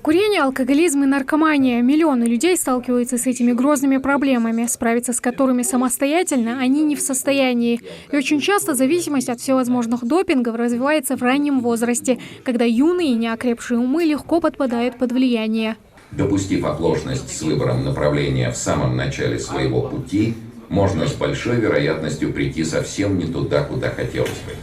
Курение, алкоголизм и наркомания. Миллионы людей сталкиваются с этими грозными проблемами, справиться с которыми самостоятельно они не в состоянии. И очень часто зависимость от всевозможных допингов развивается в раннем возрасте, когда юные и неокрепшие умы легко подпадают под влияние. Допустив оплошность с выбором направления в самом начале своего пути, можно с большой вероятностью прийти совсем не туда, куда хотелось бы.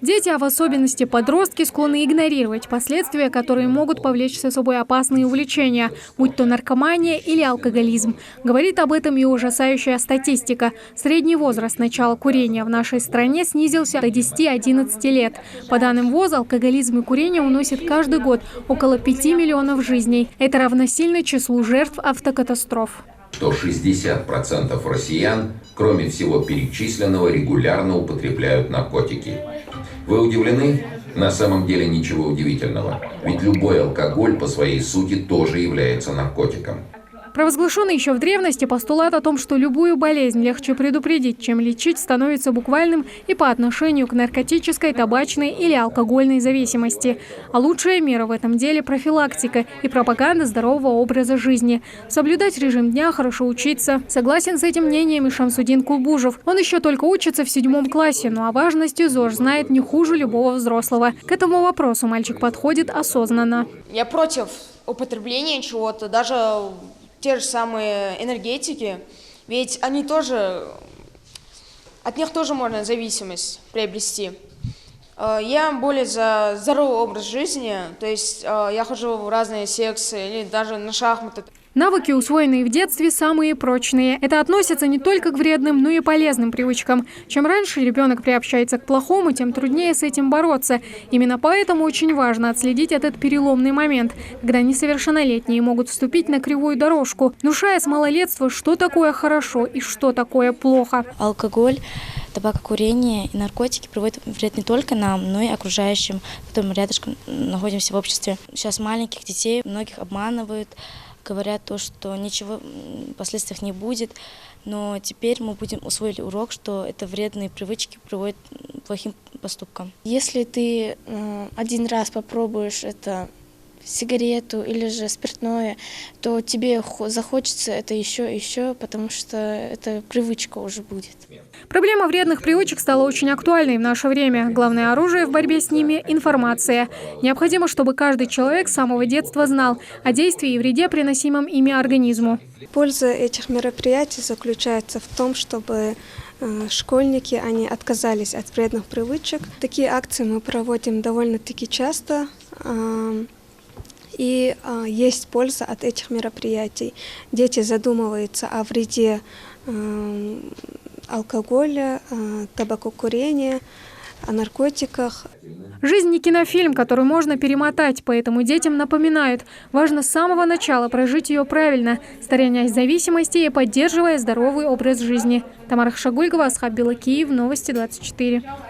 Дети, а в особенности подростки, склонны игнорировать последствия, которые могут повлечь за собой опасные увлечения, будь то наркомания или алкоголизм. Говорит об этом и ужасающая статистика. Средний возраст начала курения в нашей стране снизился до 10-11 лет. По данным ВОЗ, алкоголизм и курение уносят каждый год около 5 миллионов жизней. Это равносильно числу жертв автокатастроф. Что 60% россиян, кроме всего перечисленного, регулярно употребляют наркотики. Вы удивлены? На самом деле ничего удивительного. Ведь любой алкоголь по своей сути тоже является наркотиком. Провозглашенный еще в древности постулат о том, что любую болезнь легче предупредить, чем лечить, становится буквальным и по отношению к наркотической, табачной или алкогольной зависимости. А лучшая мера в этом деле – профилактика и пропаганда здорового образа жизни. Соблюдать режим дня, хорошо учиться. Согласен с этим мнением и Шамсудин Кулбужев. Он еще только учится в 7 классе, но о важности ЗОЖ знает не хуже любого взрослого. К этому вопросу мальчик подходит осознанно. Я против употребления чего-то, даже те же самые энергетики, ведь они тоже, от них тоже можно зависимость приобрести. Я более за здоровый образ жизни, то есть я хожу в разные секции или даже на шахматы. Навыки, усвоенные в детстве, самые прочные. Это относится не только к вредным, но и полезным привычкам. Чем раньше ребенок приобщается к плохому, тем труднее с этим бороться. Именно поэтому очень важно отследить этот переломный момент, когда несовершеннолетние могут вступить на кривую дорожку, внушая с малолетства, что такое хорошо и что такое плохо. Алкоголь, табакокурение и наркотики приводят вред не только нам, но и окружающим, которым мы рядышком находимся в обществе. Сейчас маленьких детей многих обманывают, говорят то, что ничего последствий не будет, но теперь мы будем усвоили урок, что это вредные привычки приводят к плохим поступкам. Если ты один раз попробуешь это сигарету или же спиртное, то тебе захочется это еще и еще, потому что это привычка уже будет. Проблема вредных привычек стала очень актуальной в наше время. Главное оружие в борьбе с ними – информация. Необходимо, чтобы каждый человек с самого детства знал о действии и вреде, приносимом ими организму. Польза этих мероприятий заключается в том, чтобы школьники они отказались от вредных привычек. Такие акции мы проводим довольно-таки часто. И есть польза от этих мероприятий. Дети задумываются о вреде алкоголя, табакокурения, о наркотиках. Жизнь не кинофильм, который можно перемотать, поэтому детям напоминают, важно с самого начала прожить ее правильно, сторонясь зависимости и поддерживая здоровый образ жизни. Тамара Хашагульгова, Асхаб Белакиев, Новости 24.